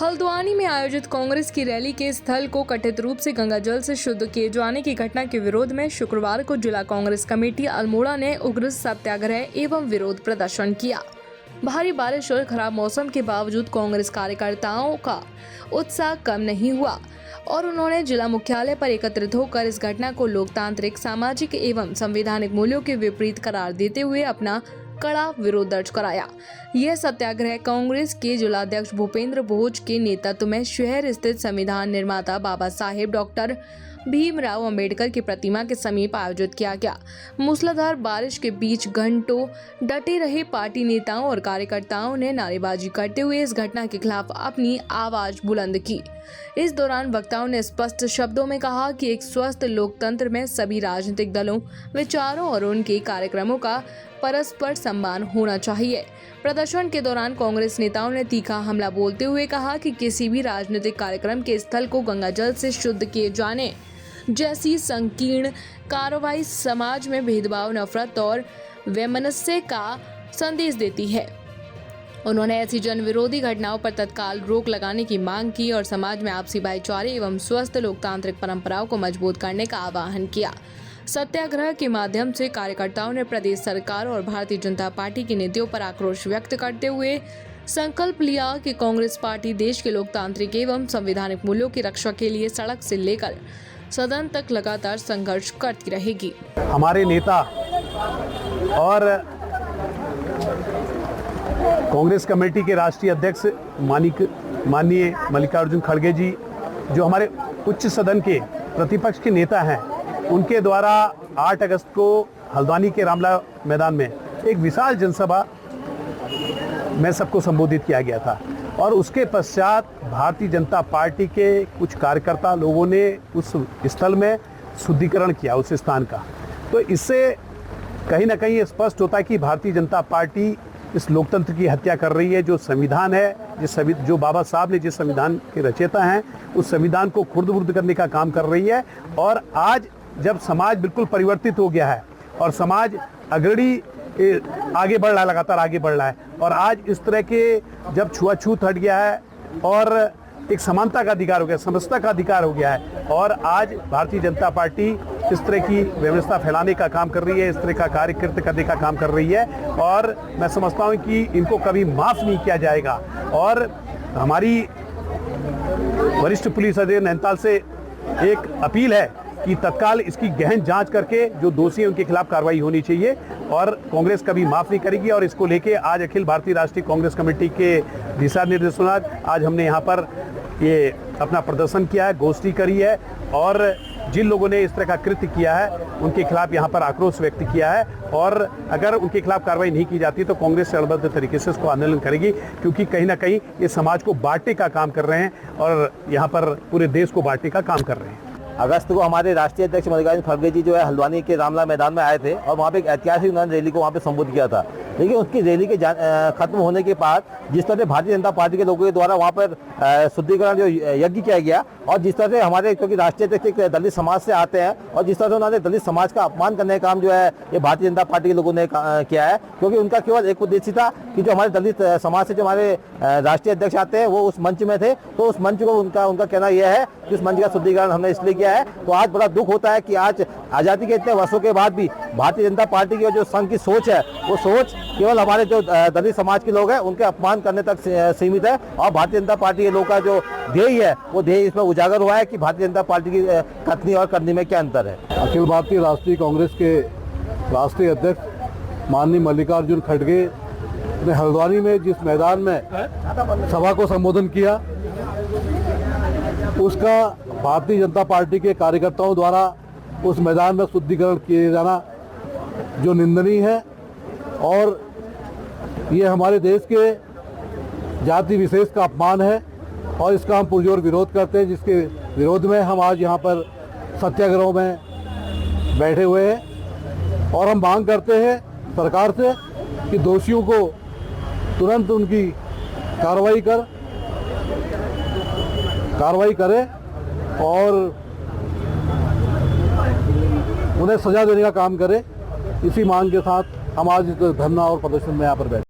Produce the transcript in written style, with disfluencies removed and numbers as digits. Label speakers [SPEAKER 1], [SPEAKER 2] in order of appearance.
[SPEAKER 1] हल्द्वानी में आयोजित कांग्रेस की रैली के स्थल को कथित रूप से गंगा जल से शुद्ध किए जाने की घटना के विरोध में शुक्रवार को जिला कांग्रेस कमेटी अल्मोड़ा ने उग्र सत्याग्रह एवं विरोध प्रदर्शन किया। भारी बारिश और खराब मौसम के बावजूद कांग्रेस कार्यकर्ताओं का उत्साह कम नहीं हुआ और उन्होंने जिला मुख्यालय पर एकत्रित होकर इस घटना को लोकतांत्रिक, सामाजिक एवं संवैधानिक मूल्यों के विपरीत करार देते हुए अपना कड़ा विरोध दर्ज कराया। यह सत्याग्रह कांग्रेस के जिलाध्यक्ष भूपेंद्र भोज के नेतृत्व में शहर स्थित संविधान निर्माता बाबा साहेब डॉक्टर भीमराव अंबेडकर की प्रतिमा के समीप आयोजित किया गया। मूसलाधार बारिश के बीच घंटों डटे रहे पार्टी नेताओं और कार्यकर्ताओं ने नारेबाजी करते हुए इस घटना के खिलाफ अपनी आवाज बुलंद की। इस दौरान वक्ताओं ने स्पष्ट शब्दों में कहा कि एक स्वस्थ लोकतंत्र में सभी राजनीतिक दलों, विचारों और उनके कार्यक्रमों का परस्पर सम्मान होना चाहिए। प्रदर्शन के दौरान कांग्रेस नेताओं ने तीखा हमला बोलते हुए कहा कि किसी भी राजनीतिक कार्यक्रम के स्थल को गंगा जल से शुद्ध किए जाने जैसी संकीर्ण कार्रवाई समाज में भेदभाव, नफरत और वैमनस्य का संदेश देती है। उन्होंने ऐसी जन विरोधी घटनाओं पर तत्काल रोक लगाने की मांग की और समाज में आपसी भाईचारे एवं स्वस्थ लोकतांत्रिक परंपराओं को मजबूत करने का आह्वान किया। सत्याग्रह के माध्यम से कार्यकर्ताओं ने प्रदेश सरकार और भारतीय जनता पार्टी की नीतियों पर आक्रोश व्यक्त करते हुए संकल्प लिया कि कांग्रेस पार्टी देश के लोकतांत्रिक एवं संवैधानिक मूल्यों की रक्षा के लिए सड़क से लेकर सदन तक लगातार संघर्ष करती रहेगी।
[SPEAKER 2] हमारे नेता और कांग्रेस कमेटी के राष्ट्रीय अध्यक्ष माननीय मल्लिकार्जुन खड़गे जी, जो हमारे उच्च सदन के प्रतिपक्ष के नेता हैं, उनके द्वारा 8 अगस्त को हल्द्वानी के रामला मैदान में एक विशाल जनसभा में सबको संबोधित किया गया था और उसके पश्चात भारतीय जनता पार्टी के कुछ कार्यकर्ता लोगों ने उस स्थल में शुद्धिकरण किया उस स्थान का। तो इससे कहीं ना कहीं स्पष्ट होता है कि भारतीय जनता पार्टी इस लोकतंत्र की हत्या कर रही है। जो संविधान है, जो बाबा साहब ने जिस संविधान के रचयिता हैं, उस संविधान को खुर्द-बुर्द करने का काम कर रही है। और आज जब समाज बिल्कुल परिवर्तित हो गया है और समाज अग्रणी आगे बढ़ रहा है, लगातार आगे बढ़ रहा है, और आज इस तरह के जब छुआछूत हट गया है और एक समानता का अधिकार हो गया, समरसता का अधिकार हो गया है, और आज भारतीय जनता पार्टी इस तरह की व्यवस्था फैलाने का काम कर रही है, इस तरह का कार्यकृत करने का काम कर रही है, और मैं समझता हूँ कि इनको कभी माफ़ नहीं किया जाएगा। और हमारी वरिष्ठ पुलिस अधीक्षक नैनीताल से एक अपील है कि तत्काल इसकी गहन जांच करके जो दोषी हैं उनके खिलाफ कार्रवाई होनी चाहिए, और कांग्रेस कभी माफ़ नहीं करेगी। और इसको लेके आज अखिल भारतीय राष्ट्रीय कांग्रेस कमेटी के दिशा निर्देशों आज हमने यहाँ पर ये अपना प्रदर्शन किया है, गोष्ठी करी है, और जिन लोगों ने इस तरह का कृत्य किया है उनके खिलाफ यहाँ पर आक्रोश व्यक्त किया है। और अगर उनके खिलाफ कार्रवाई नहीं की जाती तो कांग्रेस चरणबद्ध तरीके से इसको आंदोलन करेगी, क्योंकि कहीं ना कहीं ये समाज को बांटने का काम कर रहे हैं और यहाँ पर पूरे देश को बांटने का काम कर रहे हैं।
[SPEAKER 3] अगस्त को हमारे राष्ट्रीय अध्यक्ष मल्लिकार्जुन खड़गे जी जो है हल्द्वानी के रामला मैदान में आए थे और वहाँ पे एक ऐतिहासिक उन्होंने रैली को वहाँ पे संबोधित किया था। लेकिन उसकी रैली के खत्म होने के बाद जिस तरह से भारतीय जनता पार्टी के लोगों के द्वारा वहाँ पर शुद्धिकरण जो यज्ञ किया गया, और जिस तरह से हमारे क्योंकि राष्ट्रीय अध्यक्ष एक दलित समाज से आते हैं, और जिस तरह से उन्होंने दलित समाज का अपमान करने का काम जो है ये भारतीय जनता पार्टी के लोगों ने किया है, क्योंकि उनका केवल एक उद्देश्य था कि जो हमारे दलित समाज से जो हमारे राष्ट्रीय अध्यक्ष आते हैं वो उस मंच में थे, तो उस मंच को उनका कहना यह है कि उस मंच का शुद्धिकरण हमने इसलिए किया है। तो आज बड़ा दुख होता है कि आज आज़ादी के इतने वर्षों के बाद भी भारतीय जनता पार्टी की जो संघ की सोच है, वो सोच केवल हमारे जो दलित समाज के लोग हैं उनके अपमान करने तक सीमित है, और भारतीय जनता पार्टी के लोगों का जो ध्येय है वो ध्येय इसमें उजागर हुआ है कि भारतीय जनता पार्टी की कथनी और करनी में क्या अंतर है।
[SPEAKER 4] अखिल भारतीय राष्ट्रीय कांग्रेस के राष्ट्रीय अध्यक्ष माननीय मल्लिकार्जुन खड़गे ने हल्द्वानी में जिस मैदान में सभा को संबोधन किया, उसका भारतीय जनता पार्टी के कार्यकर्ताओं द्वारा उस मैदान में शुद्धिकरण किए जाना जो निंदनीय है, और ये हमारे देश के जाति विशेष का अपमान है, और इसका हम पुरजोर विरोध करते हैं, जिसके विरोध में हम आज यहाँ पर सत्याग्रह में बैठे हुए हैं। और हम मांग करते हैं सरकार से कि दोषियों को तुरंत उनकी कार्रवाई करे और उन्हें सजा देने का काम करे। इसी मांग के साथ हम आज धरना और प्रदर्शन में यहाँ पर बैठे।